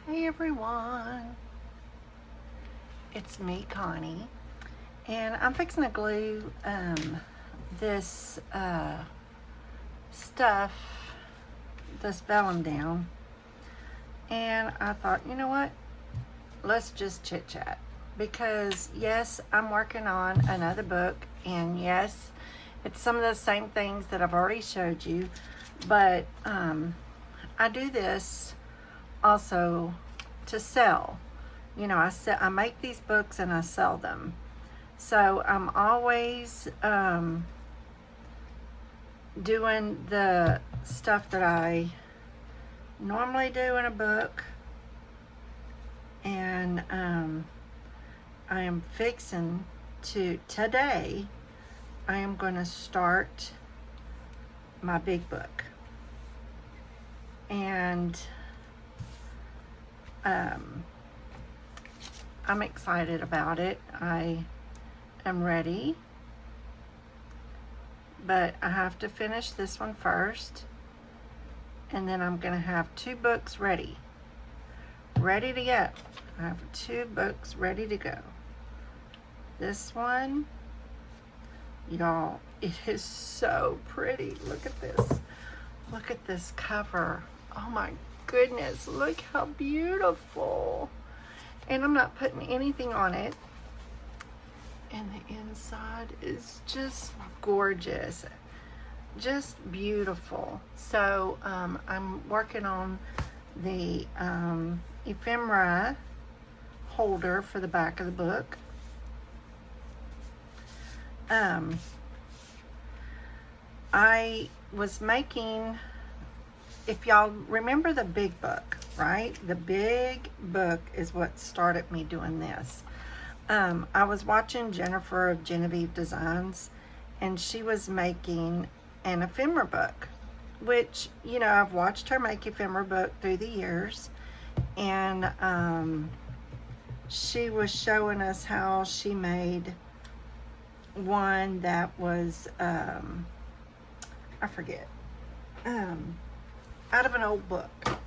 Hey everyone, it's me, Connie, and I'm fixing to glue this stuff, this vellum down, and I thought, you know what, let's just chit chat, because yes, I'm working on another book, and yes, it's some of the same things that I've already showed you, but I do this also to sell. You know, I make these books and I sell them. So I'm always doing the stuff that I normally do in a book, and I am fixing to today. I am going to start my big book, and I'm excited about it. I am ready, but I have to finish this one first, and then I'm going to have 2 books ready to go. I have 2 books ready to go. This one, y'all, it is so pretty. Look at this. Look at this cover. Oh my goodness, look how beautiful. And I'm not putting anything on it. And the inside is just gorgeous. Just beautiful. So I'm working on the ephemera holder for the back of the book. I was making, if y'all remember the big book, right? The big book is what started me doing this. I was watching Jennifer of Genevieve Designs, and she was making an ephemera book, which, you know, I've watched her make ephemera book through the years, and she was showing us how she made one that was, I forget, out of an old book,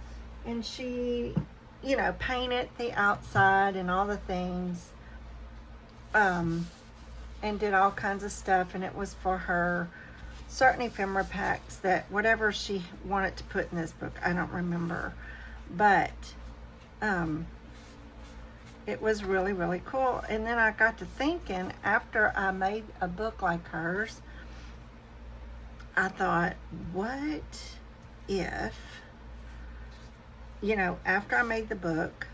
and she, you know, painted the outside and all the things, and did all kinds of stuff, and it was for her certain ephemera packs that whatever she wanted to put in this book, I don't remember, but it was really, really cool. And then I got to thinking, after I made a book like hers, I thought, what if, you know, after I made the book,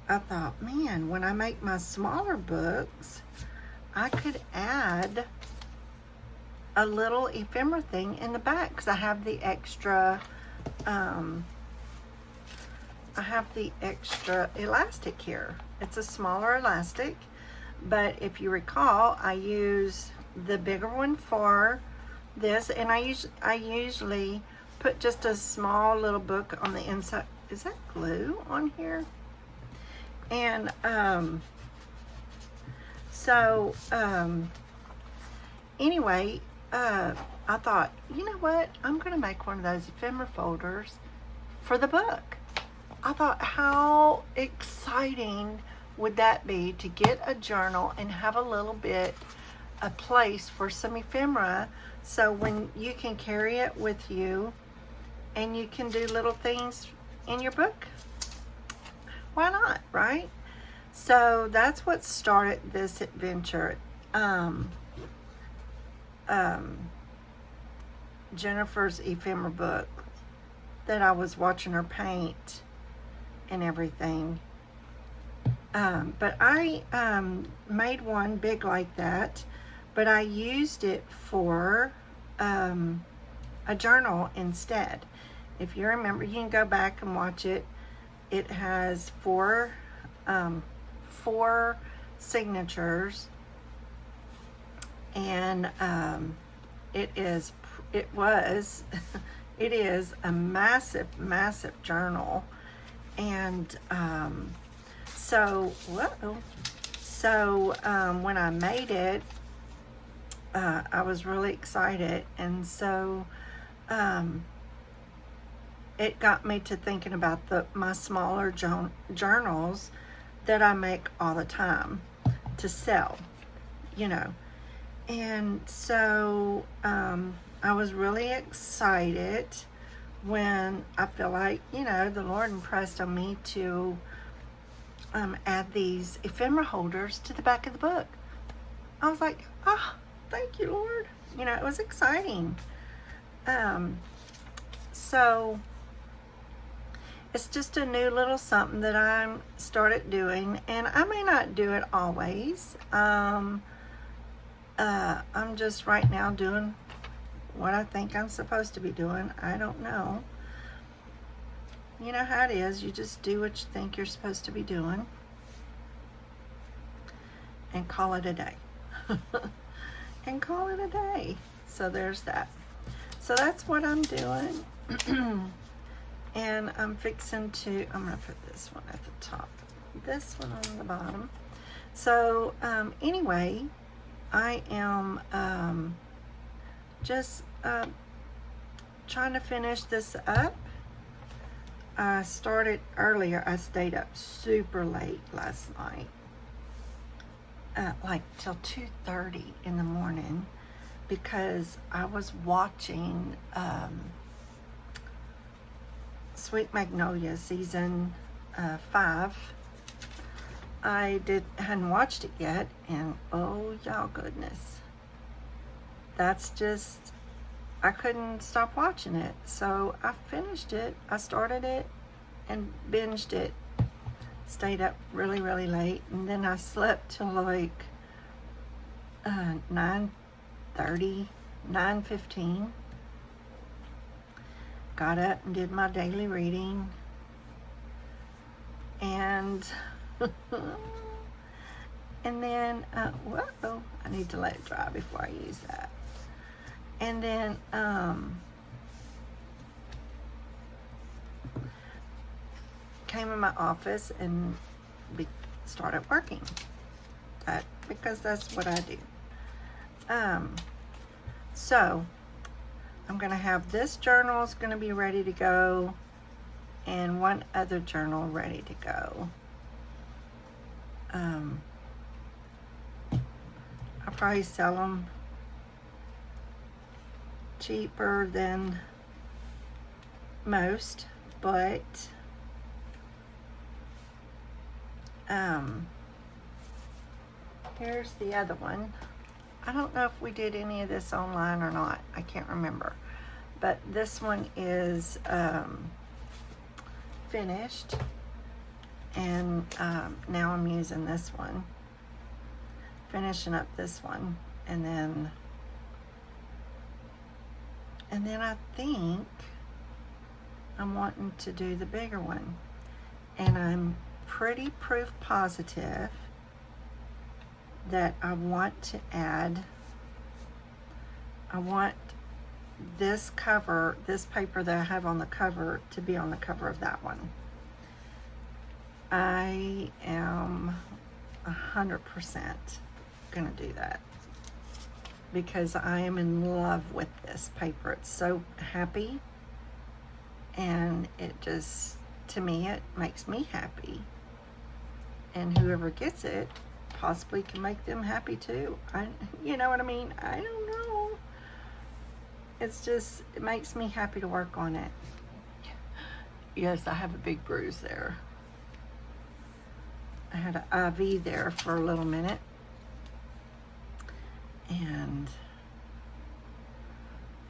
I thought, man, when I make my smaller books, I could add a little ephemera thing in the back, because I have the extra, elastic here. It's a smaller elastic, but if you recall, I use the bigger one for this, and I usually put just a small little book on the inside. Is that glue on here? And anyway, I thought, you know what, I'm gonna make one of those ephemera folders for the book. I thought, how exciting would that be to get a journal and have a little bit, a place for some ephemera, so when you can carry it with you and you can do little things in your book. Why not, right? So that's what started this adventure. Jennifer's ephemera book that I was watching her paint and everything. But I made one big like that, but I used it for a journal instead. If you remember, you can go back and watch it. It has four signatures, and it is a massive journal. And so when I made it, I was really excited, and so it got me to thinking about my smaller journals that I make all the time to sell, you know. And so I was really excited when I feel like, you know, the Lord impressed on me to add these ephemera holders to the back of the book. I was like, oh, thank you, Lord. You know, it was exciting. So it's just a new little something that I started doing, and I may not do it always. I'm just right now doing what I think I'm supposed to be doing. I don't know. You know how it is. You just do what you think you're supposed to be doing and call it a day. And call it a day. So there's that. So that's what I'm doing. And I'm fixing to, I'm going to put this one at the top, this one on the bottom. So anyway, I am just trying to finish this up. I started earlier. I stayed up super late last night, like till 2:30 in the morning, because I was watching Sweet Magnolia season 5. I hadn't watched it yet, and oh y'all goodness, that's just, I couldn't stop watching it. So I finished it. I started it and binged it. Stayed up really, really late, and then I slept till like 9:30, 9:15. Got up and did my daily reading, and and then whoa, I need to let it dry before I use that. And then came in my office and started working. Because that's what I do. So I'm gonna have this journal is gonna be ready to go, and one other journal ready to go. I'll probably sell them cheaper than most, but here's the other one. I don't know if we did any of this online or not. I can't remember. But this one is finished, and now I'm using this one, finishing up this one, and then I think I'm wanting to do the bigger one, and I'm pretty proof positive that I want to add, I want this cover, this paper that I have on the cover, to be on the cover of that one. I am 100% gonna do that, because I am in love with this paper. It's so happy, and it just, to me, it makes me happy, and whoever gets it possibly can make them happy too. You know what I mean? I don't know. It's just, it makes me happy to work on it. Yes, I have a big bruise there. I had an IV there for a little minute, and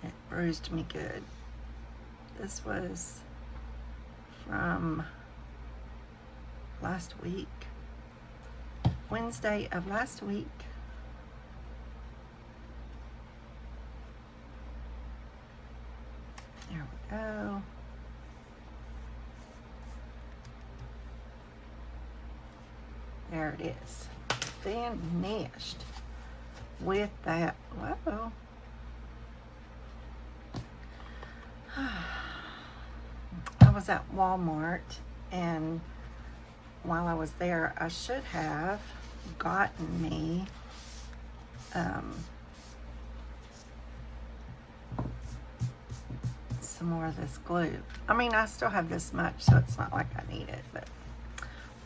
it bruised me good. This was from last week, Wednesday of last week. There we go. There it is. Finished with that. Whoa. I was at Walmart, and while I was there, I should have gotten me some more of this glue. I mean, I still have this much, so it's not like I need it, but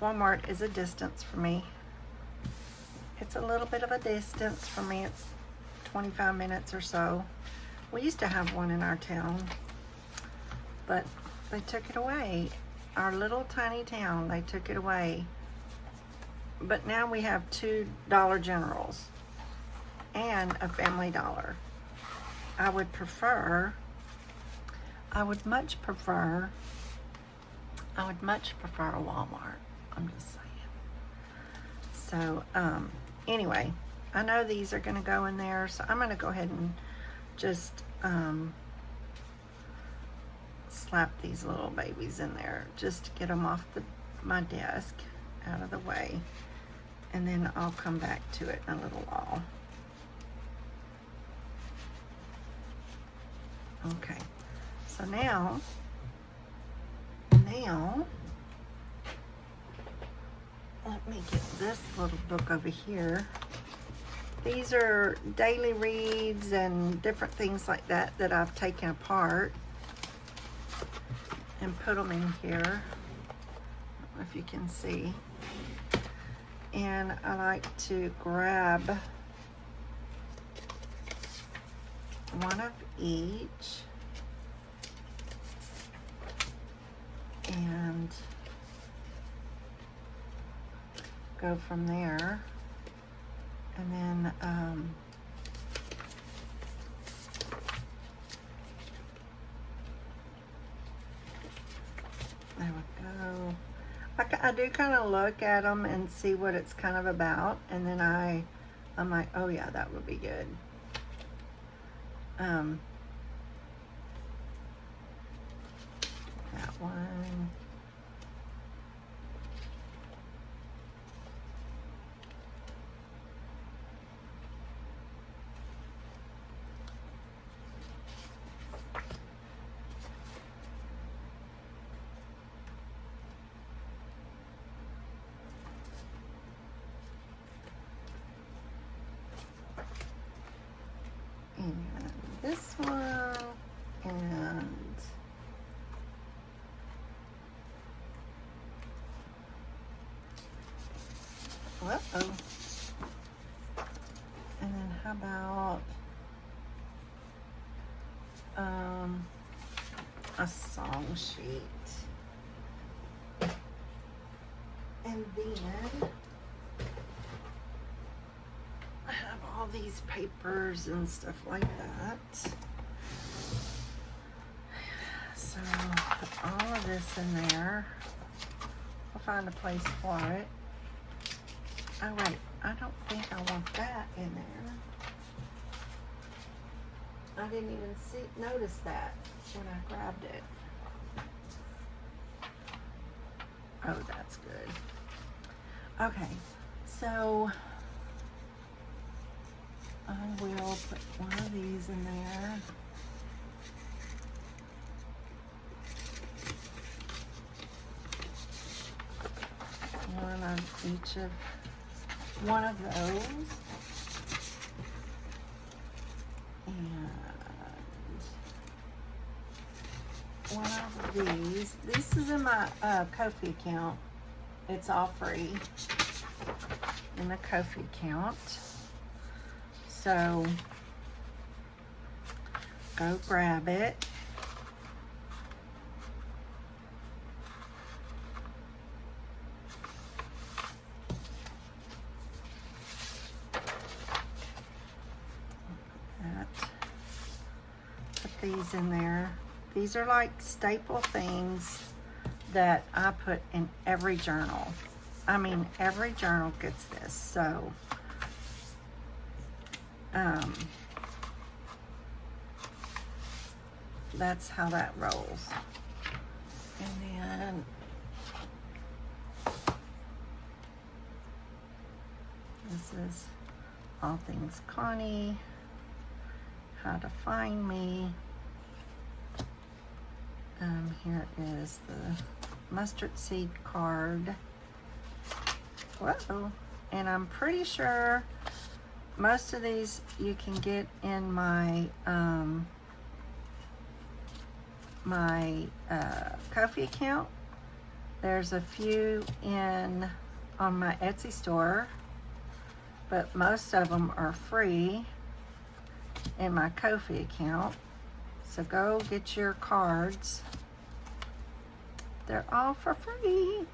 Walmart is a distance for me. It's a little bit of a distance for me. It's 25 minutes or so. We used to have one in our town, but they took it away. Our little tiny town, they took it away. But now we have two Dollar Generals and a Family Dollar. I would much prefer a Walmart. I'm just saying. So, anyway, I know these are going to go in there, so I'm going to go ahead and just slap these little babies in there just to get them off my desk, out of the way, and then I'll come back to it in a little while. Okay, so now let me get this little book over here. These are daily reads and different things like that that I've taken apart and put them in here. I don't know if you can see. And I like to grab one of each and go from there. And then there we go. I do kind of look at them and see what it's kind of about, and then I'm like, oh yeah, that would be good. That one. And this one, and uh-oh. And then how about a song sheet? And then I have all these papers and stuff like that. So put all of this in there. I'll find a place for it. Oh wait, I don't think I want that in there. I didn't even notice that when I grabbed it. Oh, that's good. Okay, so I will put one of these in there. One of those. And one of these. This is in my Ko-fi account. It's all free in the Ko-fi account. So go grab it. Put these in there. These are like staple things that I put in every journal. I mean, every journal gets this. So that's how that rolls. And then this is All Things Connie, How to Find Me. Here is the mustard seed card. Whoa. And I'm pretty sure most of these you can get in my my Ko-fi account. There's a few on my Etsy store, but most of them are free in my Ko-fi account. So go get your cards. They're all for free.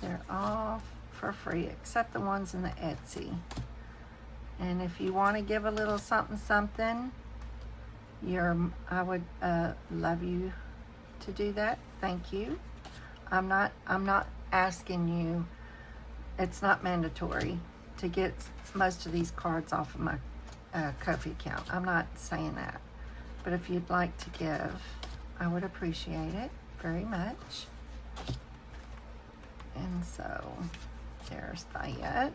They're all for free except the ones in the Etsy. And if you want to give a little something something, I would love you to do that. Thank you. I'm not asking you. It's not mandatory to get most of these cards off of my Ko-fi account. I'm not saying that. But if you'd like to give, I would appreciate it very much. And so there's that.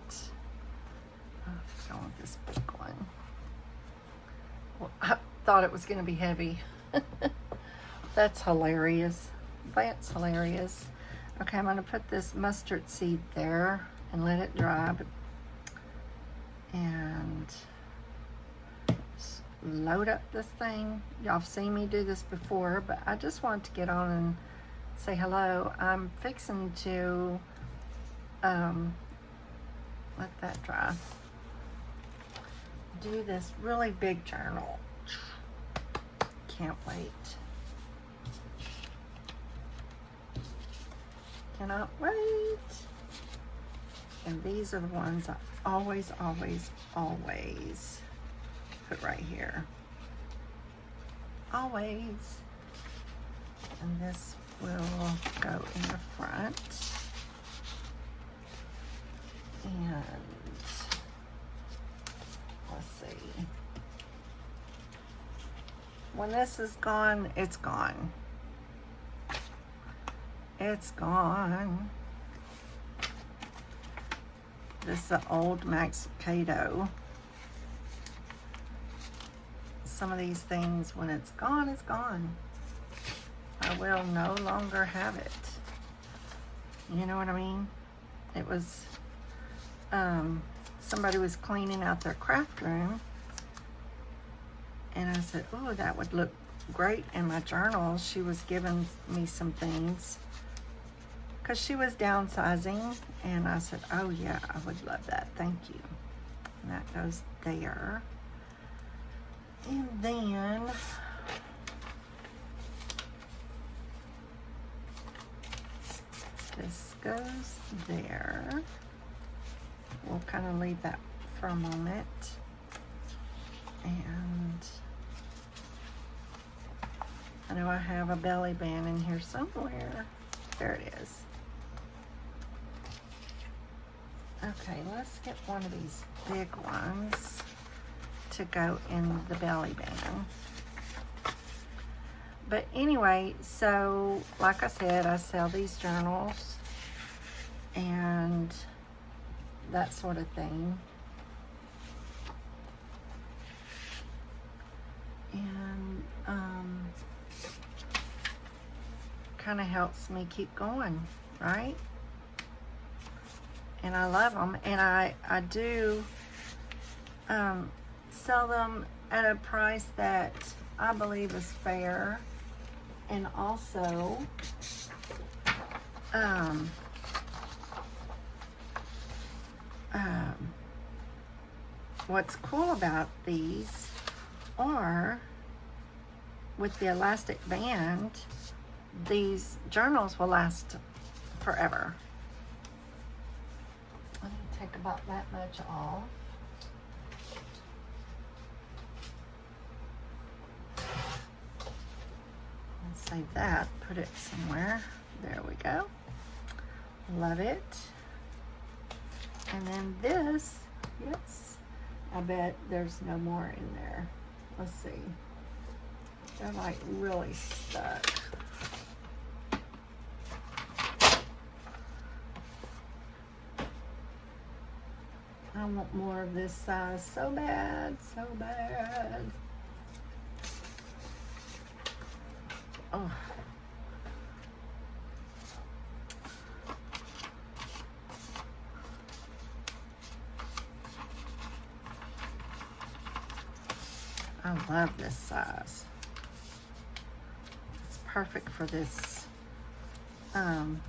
I want this big one. Well, I thought it was going to be heavy. That's hilarious. That's hilarious. Okay, I'm going to put this mustard seed there and let it dry. And load up this thing. Y'all have seen me do this before, but I just wanted to get on and say hello. I'm fixing to let that dry. Do this really big journal. Can't wait. Cannot wait. And these are the ones I always put right here. Always. And this will go in the front. And let's see. When this is gone, it's gone. It's gone. This is the old Max Cato. Some of these things, when it's gone, it's gone. I will no longer have it. You know what I mean? It was, somebody was cleaning out their craft room, and I said, oh, that would look great in my journal. She was giving me some things because she was downsizing, and I said, oh yeah, I would love that, thank you. And that goes there. And then this goes there. We'll kind of leave that for a moment. And I know I have a belly band in here somewhere. There it is. Okay, let's get one of these big ones to go in the belly band. But anyway, so like I said, I sell these journals and that sort of thing. And kind of helps me keep going, right? And I love them, and I do sell them at a price that I believe is fair. And also what's cool about these are, with the elastic band, these journals will last forever. Let me take about that much off. Save that, put it somewhere. There we go. Love it. And then this, yes, I bet there's no more in there. Let's see. They're like really stuck. I want more of this size so bad, so bad. Oh. I love this size. It's perfect for this. I'm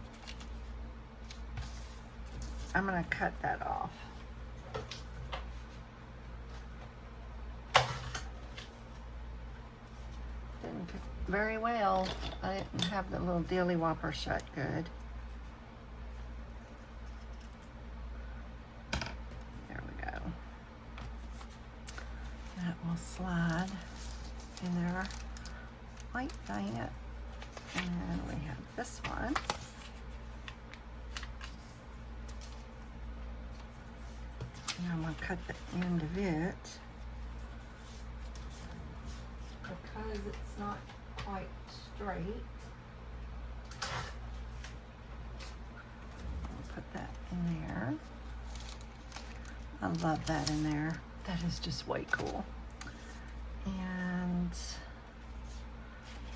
gonna cut that off. Didn't fit very well. I didn't have the little dilly whopper shut good. There we go. That will slide in there like that. And we have this one. And I'm going to cut the end of it because it's not quite straight. I'll put that in there. I love that in there. That is just way cool. And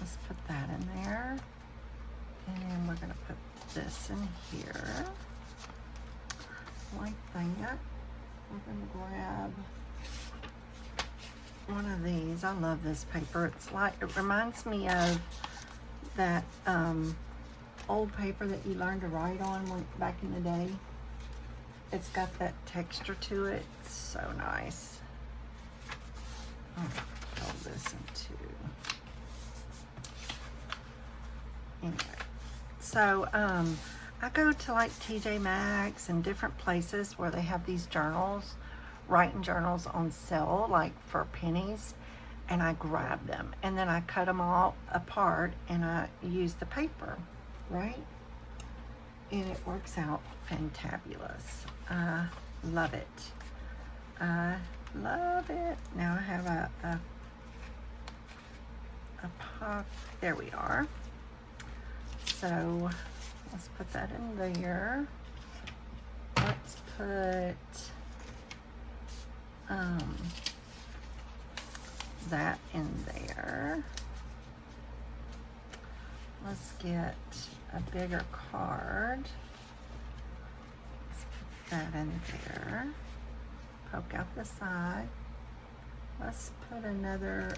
let's put that in there. And then we're going to put this in here. Like that. We're going to grab one of these. I love this paper. It's like, it reminds me of that old paper that you learned to write on back in the day. It's got that texture to it. It's so nice. I'll fold this into. Anyway, so I go to like TJ Maxx and different places where they have these journals, writing journals on sale, like for pennies, and I grab them and then I cut them all apart and I use the paper, right? And it works out fantabulous. I love it. I love it. Now I have a pop. There we are. So let's put that in there. Let's put that in there. Let's get a bigger card. Let's put that in there. Poke out the side. Let's put another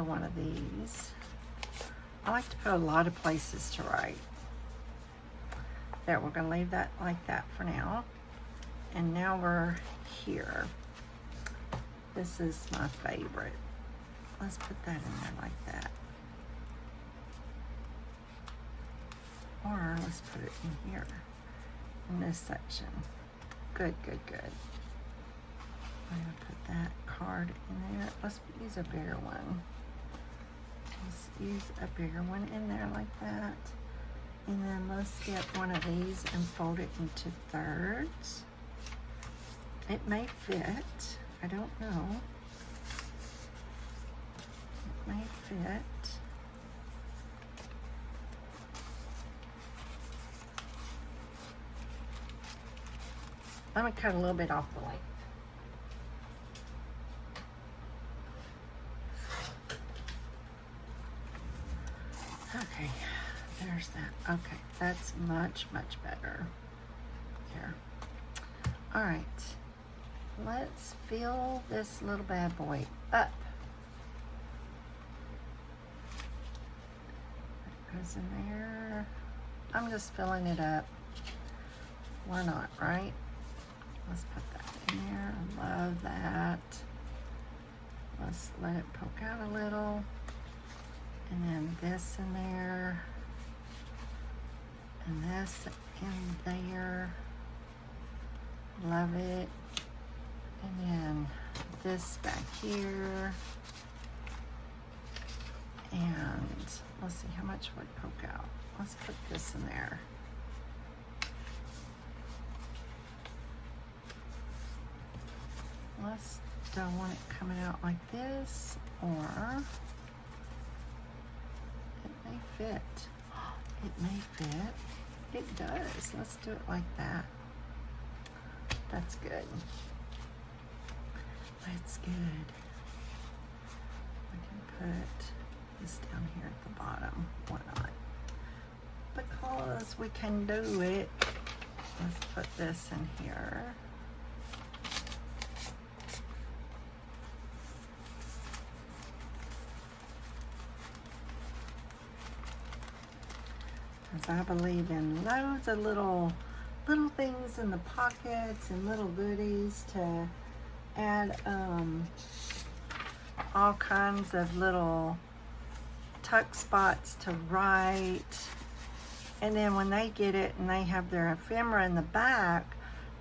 one of these. I like to put a lot of places to write. There, we're going to leave that like that for now. And now we're here. This is my favorite. Let's put that in there like that. Or let's put it in here, in this section. Good, good, good. I'm going to put that card in there. Let's use a bigger one. Let's use a bigger one in there like that. And then let's get one of these and fold it into thirds. It may fit. I don't know. It may fit. Let me cut a little bit off the length. Okay, there's that. Okay, that's much, much better. Here. All right, let's fill this little bad boy up. That goes in there. I'm just filling it up. Why not, right? Let's put that in there. I love that. Let's let it poke out a little. And then this in there. And this in there. Love it. And then this back here. And let's see how much would poke out. Let's put this in there. Don't want it coming out like this, or it may fit. It may fit. It does. Let's do it like that. That's good. That's good. I can put this down here at the bottom. Why not? Because we can do it. Let's put this in here. Because I believe in loads of little things in the pockets and little goodies to add all kinds of little tuck spots to write. And then when they get it and they have their ephemera in the back,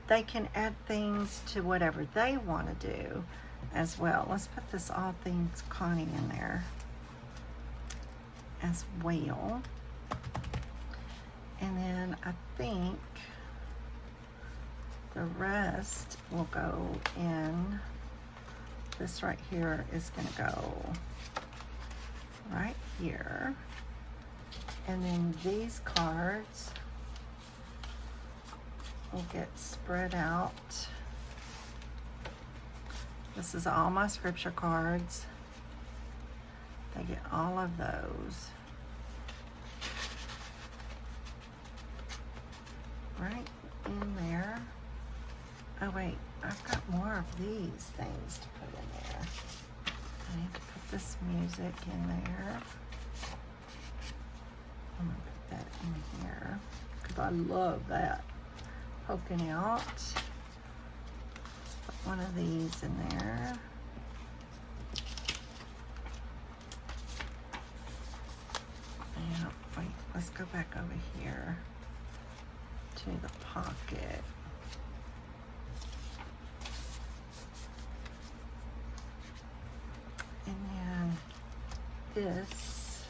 they can add things to whatever they want to do as well. Let's put this All Things Connie in there as well. And then I think the rest will go in. This right here is going to go right here. And then these cards will get spread out. This is all my scripture cards. They get all of those right in there. Oh wait, I've got more of these things to put in there. I need to put this music in there. I'm gonna put that in here because I love that poking out. Let's put one of these in there. And wait, let's go back over here to the pocket. And then this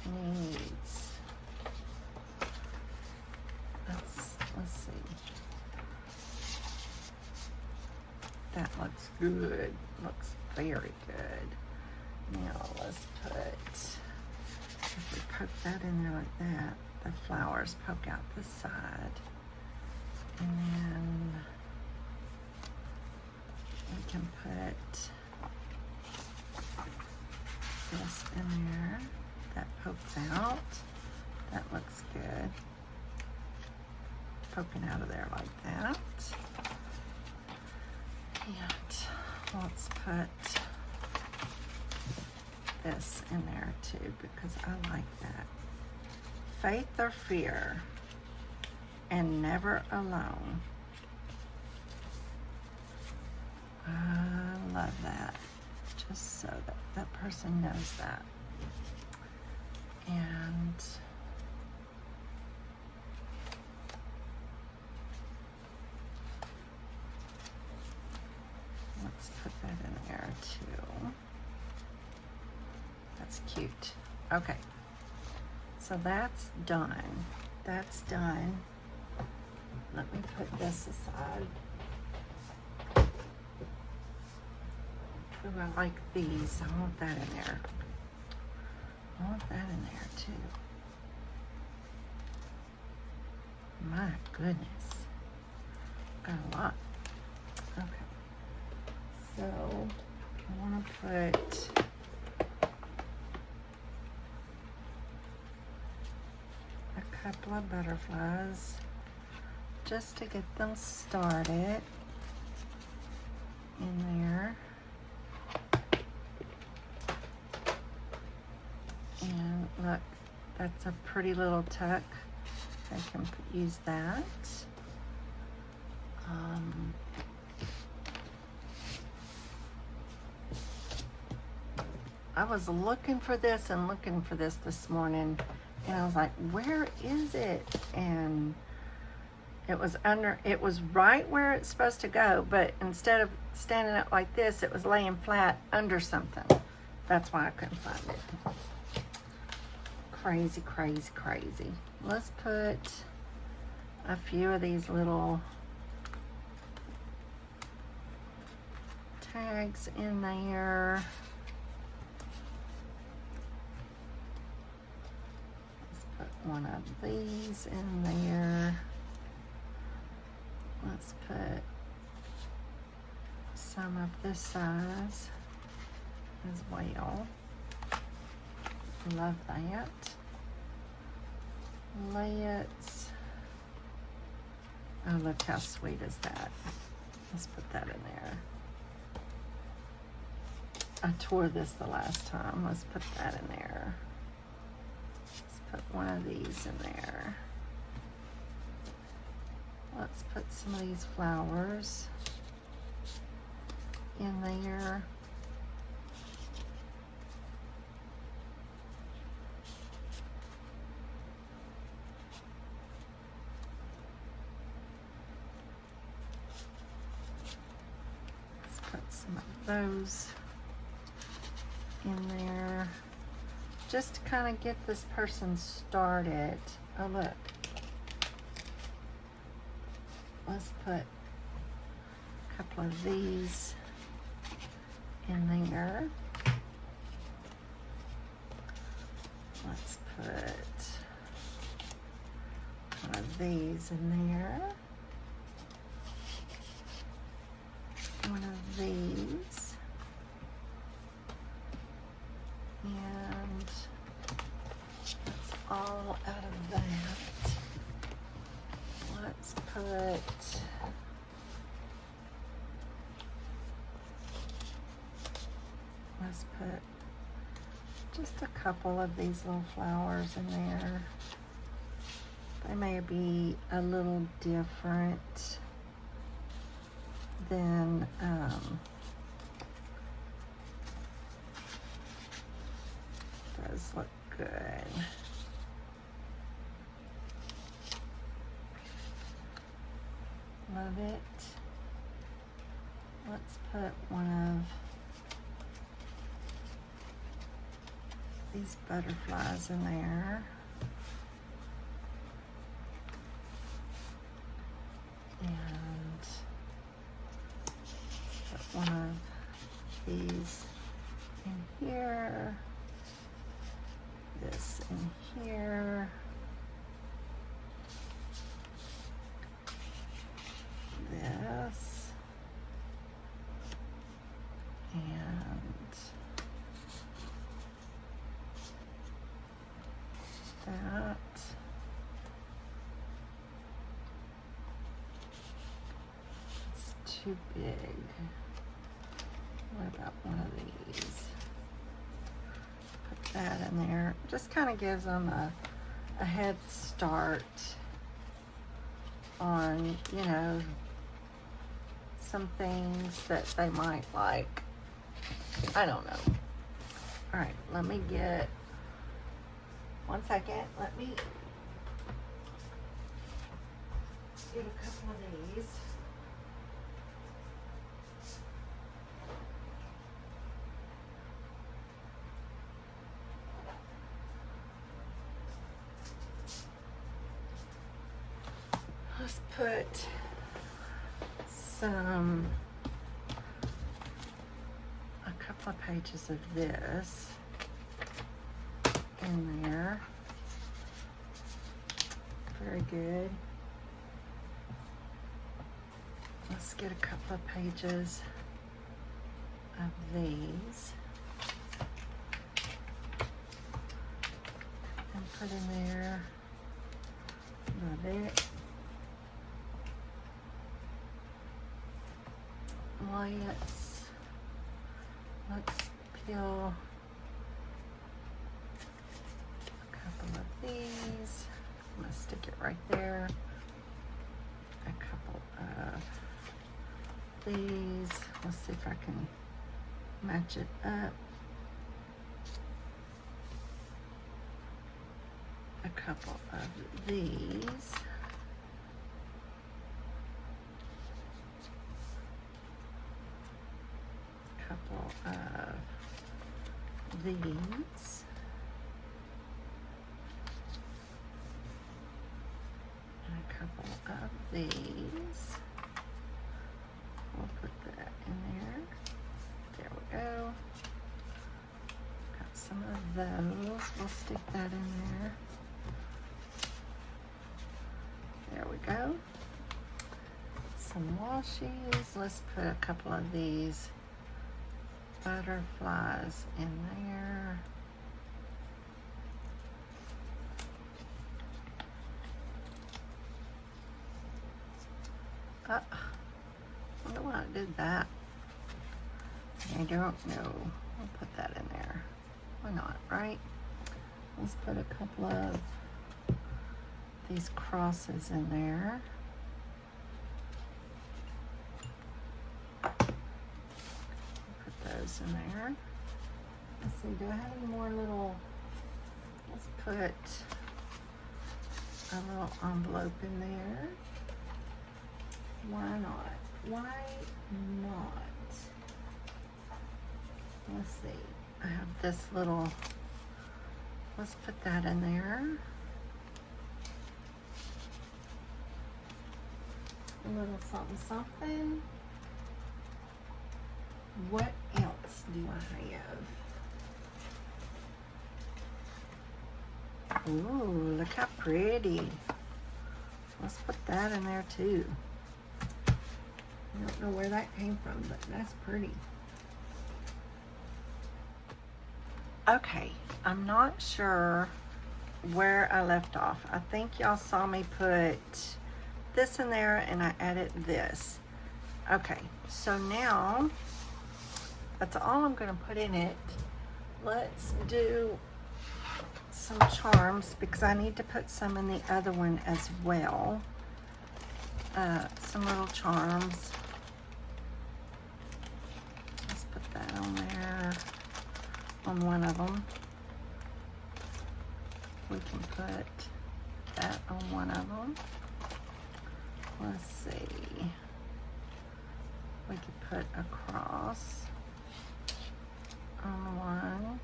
needs, let's see. That looks good. Looks very good. Now let's put, if we poke that in there like that, the flowers poke out the side. And then we can put this in there. That pokes out. That looks good. Poking out of there like that. And let's put this in there too because I like that. Faith or fear, and never alone. I love that. Just so that that person knows that. And let's put that in there too. That's cute. Okay. So that's done. That's done. Let me put this aside. Ooh, I like these. I want that in there. I want that in there too. My goodness. Got a lot. Okay. So I want to put a couple of butterflies just to get them started in there. And look, that's a pretty little tuck. I can use that. I was looking for this and looking for this morning, and I was like, where is it? And it was under, it was right where it's supposed to go, but instead of standing up like this, it was laying flat under something. That's why I couldn't find it. Crazy, crazy, crazy. Let's put a few of these little tags in there. Let's put one of these in there. Let's put some of this size as well. Love that. Let's, oh, look how sweet is that. Let's put that in there. I tore this the last time. Let's put that in there. Let's put one of these in there. Let's put some of these flowers in there. Let's put some of those in there. Just to kind of get this person started. Oh, look. Let's put a couple of these in there. Let's put one of these in there. One of these. And that's all out of that. Let's put just a couple of these little flowers in there. They may be a little different than does look good. Love it. Let's put one of these butterflies in there. And put one of these in here. This in here. This. And that. It's too big. What about one of these? Put that in there. Just kind of gives them a head start on, you know, some things that they might like. I don't know. All right, let me get 1 second. Let me get a couple of these. Let's put a couple of pages of this in there. Very good. Let's get a couple of pages of these and put in there. Love it. Let's peel a couple of these. I'm gonna stick it right there. A couple of these. Let's see if I can match it up. A couple of these. Couple of these. And a couple of these. We'll put that in there. There we go. Got some of those. We'll stick that in there. There we go. Some washies. Let's put a couple of these butterflies in there. I wonder why I did that. I don't know. I'll put that in there. Why not, right? Let's put a couple of these crosses in there. Put those in there. Let's see, do I have any more little, let's put a little envelope in there. Why not? Why not? Let's see, I have this little, let's put that in there. A little something, something. What else do I have? Ooh, look how pretty. Let's put that in there too. I don't know where that came from, but that's pretty. Okay, I'm not sure where I left off. I think y'all saw me put this in there and I added this. Okay, so now that's all I'm gonna put in it. Let's do some charms because I need to put some in the other one as well. Some little charms. Let's put that on there, on one of them. We can put that on one of them. Let's see. We could put a cross on one.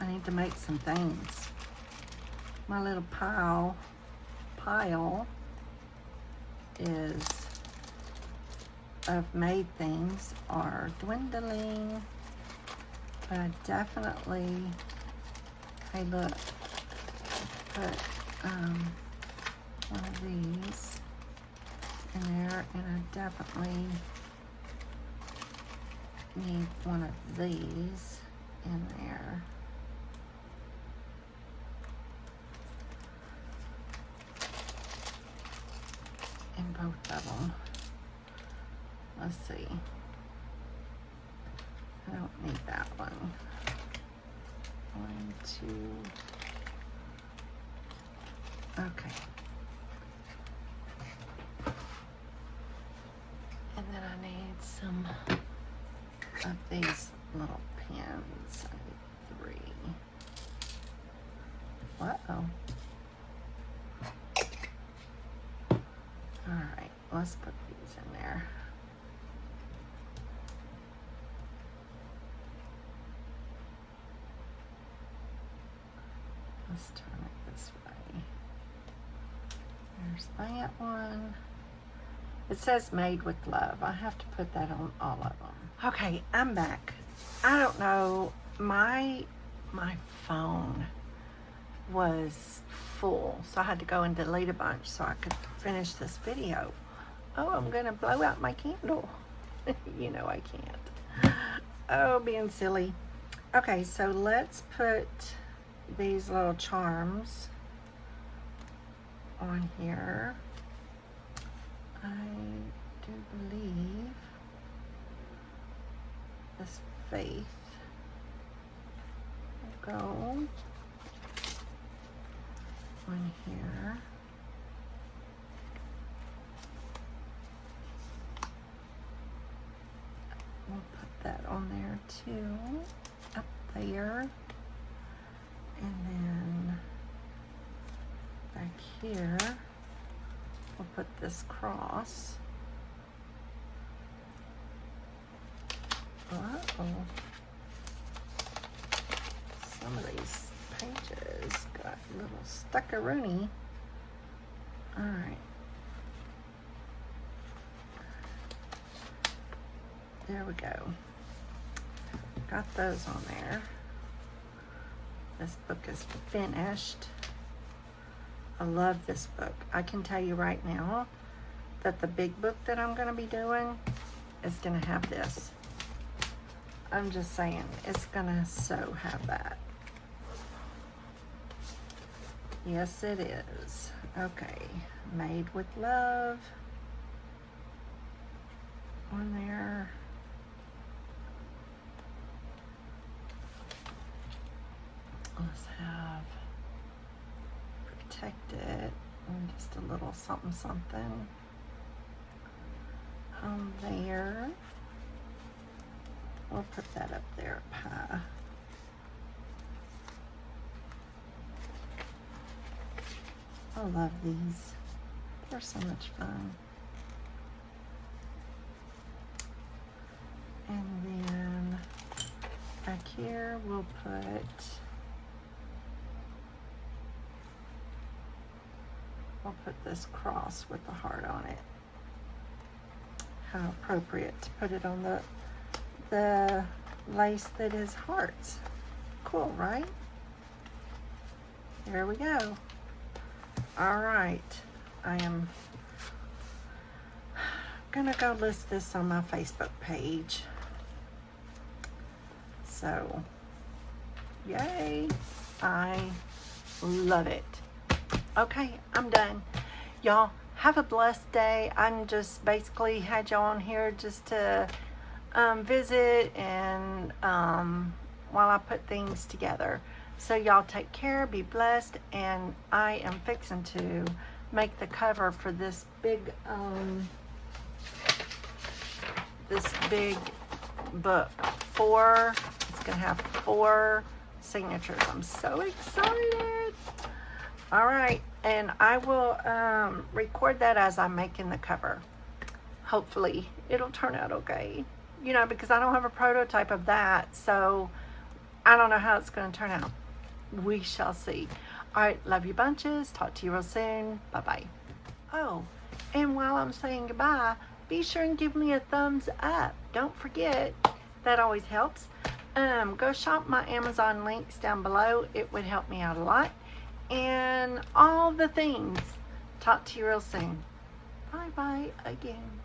I need to make some things. My little pile is of made things are dwindling, but I definitely, hey look, put one of these in there, and I definitely need one of these in there. In both of them. Let's see. I don't need that one. 1, 2. Okay. And then I need some of these little pins. I need 3. Uh-oh. All right, let's put these in there. Let's turn it this way. There's that one. It says made with love. I have to put that on all of them. Okay, I'm back. I don't know, my phone was full, so I had to go and delete a bunch so I could finish this video. Oh, I'm gonna blow out my candle. You know I can't. Oh, being silly. Okay, so let's put these little charms on here. I do believe this faith will go on here. We'll put that on there too, up there. And then back here, we'll put this cross. Uh-oh. Some of these pages got a little stuckaroonie. All right. There we go. Got those on there. This book is finished. I love this book. I can tell you right now that the big book that I'm going to be doing is going to have this. I'm just saying, it's going to so have that. Yes, it is. Okay. Made with love. on there. Let's have protect it and just a little something something on there. We'll put that up there high. I love these. They're so much fun. And then back here we'll put this cross with the heart on it. How appropriate to put it on the lace that is hearts. Cool, right? There we go. All right, I am gonna go list this on my Facebook page. So, yay, I love it. Okay, I'm done. Y'all have a blessed day. I'm just basically had y'all on here just to visit and while I put things together. So y'all take care, be blessed, and I am fixing to make the cover for this big book. It's gonna have 4 signatures. I'm so excited. All right, and I will record that as I'm making the cover. Hopefully it'll turn out okay, you know, because I don't have a prototype of that, so I don't know how it's going to turn out. We shall see. All right, love you bunches. Talk to you real soon. Bye-bye. Oh, and while I'm saying goodbye, be sure and give me a thumbs up. Don't forget, that always helps. Go shop my Amazon links down below. It would help me out a lot. And all the things. Talk to you real soon. Bye-bye again.